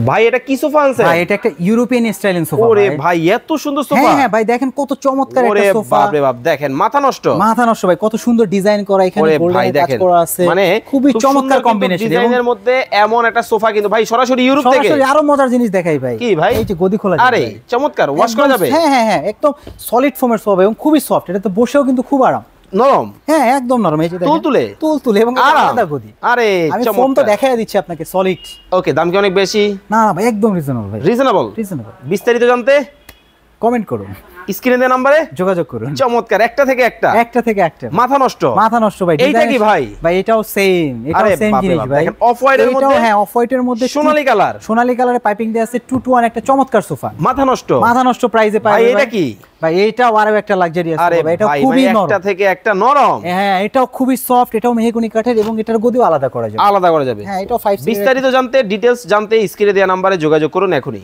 ভাই এটা কি সোফা আনছে? ভাই এটা একটা ইউরোপিয়ান স্টাইলিং সোফা। ওরে ভাই এত সুন্দর সোফা। হ্যাঁ হ্যাঁ ভাই দেখেন কত চমৎকার একটা সোফা। বাপ রে বাপ দেখেন মাথা নষ্ট। মাথা নষ্ট ভাই, কত সুন্দর ডিজাইন করা, এখানে গোল্ডেন কাজ করা আছে, মানে খুবই চমৎকার কম্বিনেশন। ডিজাইনের মধ্যে এমন একটা সোফা কিন্তু ভাই সরাসরি ইউরোপ থেকে। সরাসরি আরো মজার জিনিস দেখাই ভাই। কি ভাই? এই যে গদি খোলা। আরে চমৎকার, ওয়াশ করা যাবে। হ্যাঁ হ্যাঁ হ্যাঁ একদম সলিড ফোমের সোফা এবং খুবই সফট। এটাতে বসেও কিন্তু খুব আরাম, নরম। হ্যাঁ একদম নরম। এই যে দেখেন তুলতুলে এবং আলাদা গদি। আরে আমি ফোম তো দেখাই দিচ্ছি আপনাকে, সলিড। ওকে, দাম কি অনেক বেশি? না না ভাই একদম রিজনেবল ভাই। রিজনেবল। বিস্তারিত জানতে কমেন্ট করুন, স্ক্রিনে দেওয়া নম্বরে যোগাযোগ করুন। চমৎকার, একটা থেকে একটা মাথা নষ্ট। মাথা নষ্ট ভাই। এইটা কি ভাই? ভাই এটাও সেম, এটাও সেম জিনিস ভাই। দেখেন অফ হোয়াইটের মধ্যে, হ্যাঁ অফ হোয়াইটের মধ্যে সোনালী কালার, সোনালী কালারে পাইপিং দেয়া আছে। 2 to 1 একটা চমৎকার সোফা। মাথা নষ্ট প্রাইসে পাই ভাই। এটা কি ভাই? এটাও আরো একটা লাক্সারিয়াস সোফা। এটা খুবই নরম, একটা থেকে একটা নরম। হ্যাঁ এটাও খুবই সফট, এটাও মেহগনি কাঠের এবং এটার গদিও আলাদা করা যাবে। আলাদা করা যাবে। হ্যাঁ এটাও 5। বিস্তারিত জানতে, ডিটেইলস জানতে স্ক্রিনে দেওয়া নম্বরে যোগাযোগ করুন এখনই।